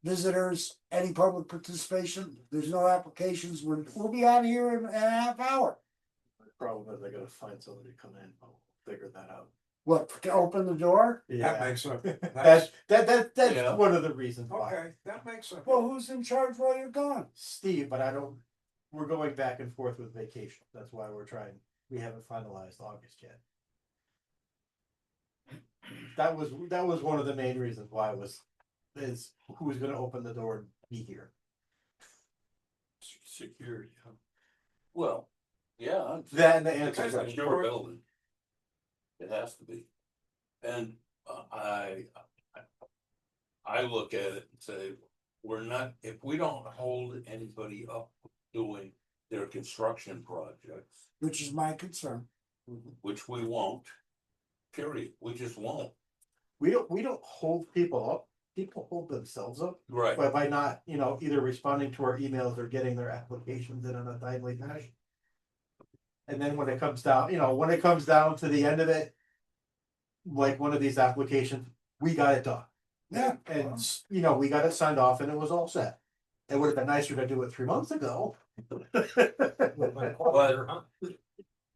Visitors, any public participation. There's no applications. We'll be out of here in a half hour. The problem is I gotta find somebody to come in, I'll figure that out. What, to open the door? That makes a, That's Yeah. one of the reasons why. okay, that makes a. Well, who's in charge while you're gone? Steve, but we're going back and forth with vacation, that's why we haven't finalized August yet. That was one of the main reasons why is who's gonna open the door and be here. Security, huh? Well, yeah. That and the It's answer. a secure building. It has to be. And I look at it and say, if we don't hold anybody up doing their construction projects, Which is my concern. which we won't, period, we just won't. We don't hold people up, people hold themselves up, Right. but by not, either responding to our emails or getting their applications in a timely fashion. And then when it comes down to the end of it. Like one of these applications, we got it done. Yeah. And, we got it signed off and it was all set. It would have been nicer to do it 3 months ago. But Well,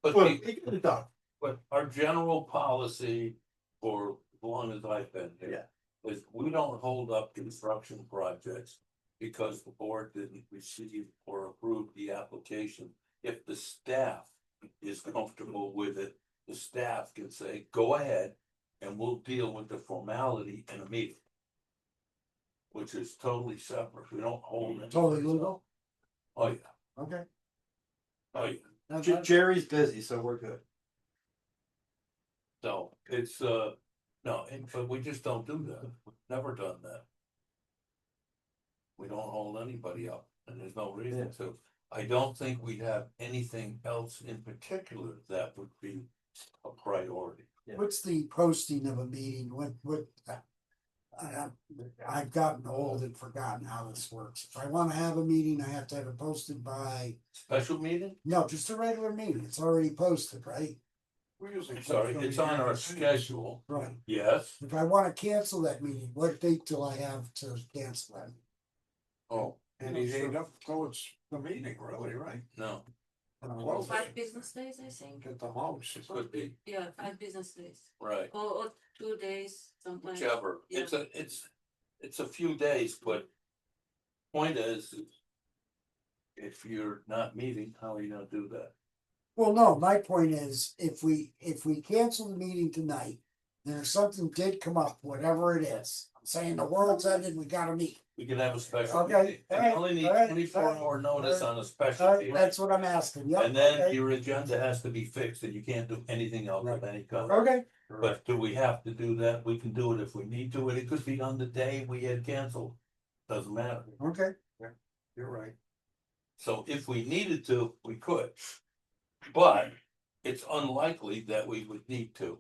the- we got it done. But our general policy for as long as I've been here. Is we don't hold up construction projects because the board didn't receive or approve the application. If the staff is comfortable with it, the staff can say, go ahead and we'll deal with the formality in a meeting. Which is totally separate. We don't hold it. Totally legal. Oh, yeah. Okay. Oh, yeah. That's- Jerry's busy, so we're good. So it's, No, but we just don't do that. We've never done that. We don't hold anybody up, and there's no reason to. I don't think we have anything else in particular that would be a priority. What's the posting of a meeting? I've gotten old and forgotten how this works. If I wanna have a meeting, I have to have it posted by, Special meeting? no, just a regular meeting. It's already posted, right? We usually. Sorry, it's on our schedule, Right. yes. If I wanna cancel that meeting, what date till I have to cancel that? Oh, Any date up towards the meeting, really, right? no, Well, 5 business days, I think. At the most. it could be, Yeah, 5 business days, right, or 2 days sometimes. whichever. It's a few days, but point is, if you're not meeting, how are you gonna do that? Well, no, my point is, if we cancel the meeting tonight, then if something did come up, whatever it is, I'm saying the world's ended, we gotta meet. We can have a special Okay, meeting. You alright, only need alright, 24-hour notice on a special Alright, meeting. that's what I'm asking, yep. And then okay. your agenda has to be fixed and you can't do anything else of any kind. Okay, But do we have to do that? We can do it if we need to, and it could be on the day we had canceled. Doesn't matter. okay, You're right. So if we needed to, we could. But it's unlikely that we would need to.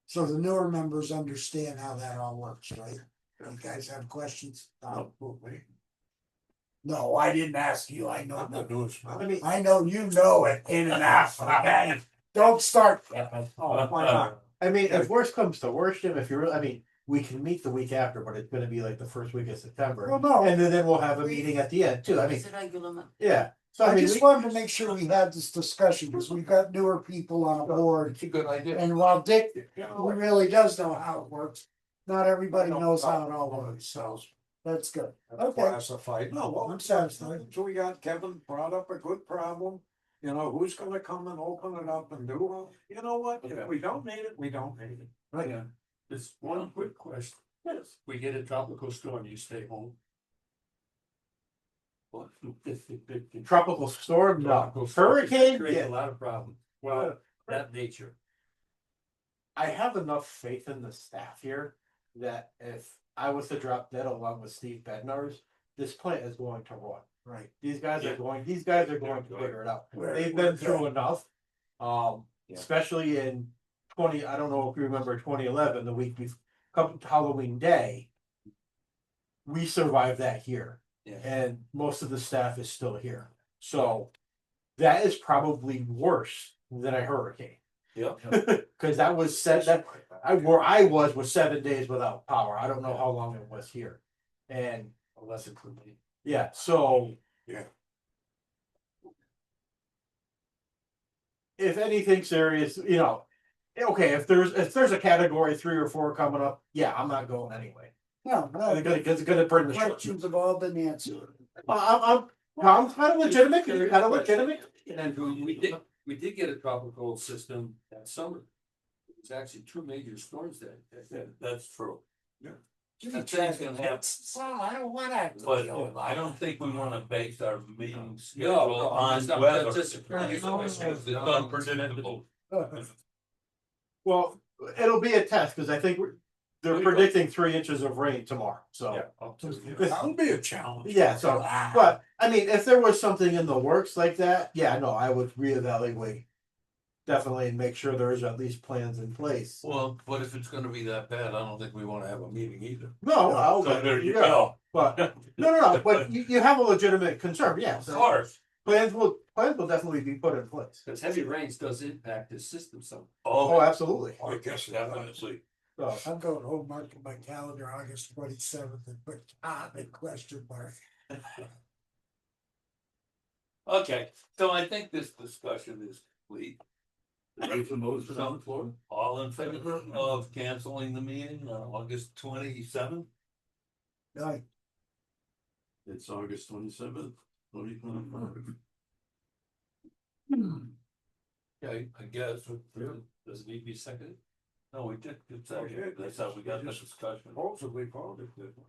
so the newer members understand how that all works, right? You guys have questions? No, I didn't ask you, I know, I'm the newest. I mean, I know you know it in and out, okay? Don't start, Kevin. Oh, why not? I mean, if worst comes to worst, Jim, if you're, I mean, we can meet the week after, but it's gonna be like the first week of September. Well, no. And then we'll have a meeting at the end too, I mean, It's a regular month. yeah. So I mean, just wanted to make sure we had this discussion, because we've got newer people on board. It's a good idea. And while Dick really does know how it works, not everybody knows how it all works, so that's good. Okay, Classified. No, well, I'm satisfied. So we got Kevin brought up a good problem. You know, who's gonna come and open it up and do, well, you know what? Okay. If we don't need it, we don't need it. Right. Yeah, just one quick question. Yes. We get a tropical storm, you stay home. What? tropical storm, no, Tropical storm hurricane, creates yeah. a lot of problems. Well, that nature. I have enough faith in the staff here that if I was to drop dead along with Steve Bednar's, this plant is going to run. Right. These guys Yeah. are going to figure it out. We're- They've we're been through good. enough. Yeah. Especially in 20, I don't know if you remember 2011, the week before Halloween Day. We survived that here. Yeah. And most of the staff is still here. So that is probably worse than a hurricane. Yep. Cause that was said that where I was 7 days without power. I don't know how long it was here. And A lesson for me. yeah, so. Yeah. If anything serious, you know, okay, if there's a category 3 or 4 coming up, yeah, I'm not going anyway. No, no, It's gonna burn the short. questions have all been answered. I'm kind of legitimate, kind of legitimate. And we did get a tropical system that summer. It was actually 2 major storms that. That's true. Give I me think it's track. gonna have- So I don't want to. But I don't think we wanna base our meeting No, schedule on no, weather. that's just- It's unpredictable. Well, it'll be a test, because I think they're There you go. predicting 3 inches of rain tomorrow, so. Yeah, up to you. That'll be a challenge. Yeah, so, but, I mean, if there was something in the works like that, yeah, no, I would reevaluate. Definitely, and make sure there's at least plans in place. Well, but if it's gonna be that bad, I don't think we wanna have a meeting either. No, I'll, So there you yeah, go. but, no, but you have a legitimate concern, yeah. Of so course. Plans will definitely be put in place. Because heavy rains does impact the system some. Oh, absolutely. I guess it Definitely. So, I'm going home, marking my calendar, August 27th, and put in question mark. Okay, so I think this discussion is complete. Ready for motion on the floor? All in favor of canceling the meeting on August 27th? Right. It's August 27th, 2025. Okay, I guess. Does it need to be seconded? No, we did, it's, Okay. that's how we got the discussion. Supposedly called it, didn't we?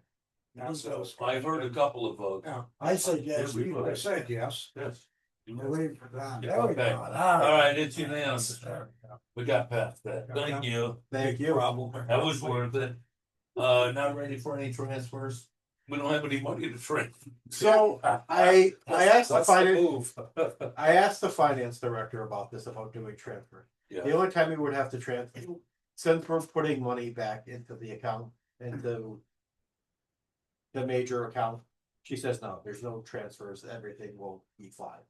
That's That's- I heard a couple of votes. Yeah, I said yes. I said yes. Yes. Wait for that. Yeah, There we okay. go. All right, it's unanimous. We got past that. Thank you. Thank you. That was worth it. Not ready for any transfers. We don't have any money to transfer. So I asked the What's the finance, move? I asked the finance director about this, about doing transfer. The Yeah, only time we would have to transfer, since we're putting money back into the account, into the major account, she says, no, there's no transfers, everything will be fine.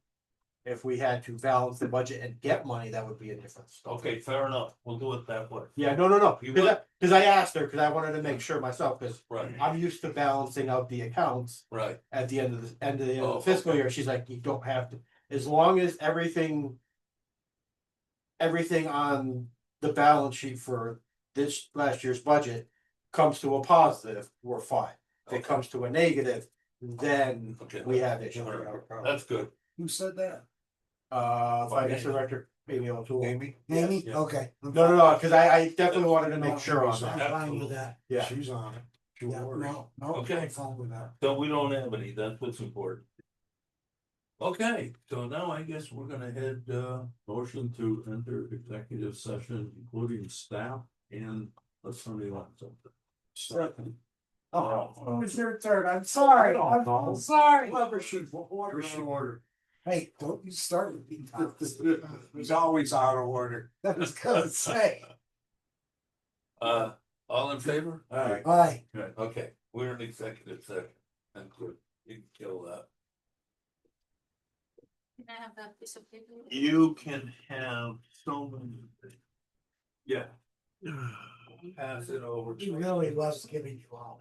If we had to balance the budget and get money, that would be a different story. okay, fair enough. We'll do it that way. Yeah, no, You cause I asked her, cause I wanted to make sure myself, cause Right, I'm used to balancing out the accounts right. at the end of the Oh, fiscal okay. year, she's like, you don't have to, as long as everything. Everything on the balance sheet for this last year's budget comes to a positive, we're fine. If it Okay. comes to a negative, then Okay. we have issues. That's good. Who said that? Finance director, maybe O'Toole. Amy? Amy? Yeah. Okay. No, cause I definitely wanted to make sure on I'm that, fine with that. yeah. She's on it. She Yeah, orders. no, Okay. I'm fine with that. So we don't have any, that's what's important. Okay, so now I guess we're gonna head, Motion to enter executive session, including staff and somebody wants something. Second. Oh, it was your turn. I'm sorry. I'm so sorry. Whoever should order. Hey, don't you start with me. Thomas. He's always out of order. I was gonna say. all in favor? Alright. Aye. Okay, we're in executive session. That's good. You can kill that. Can I have that piece of paper? You can have so many things. Yeah. Pass it over. He really loves giving you all that.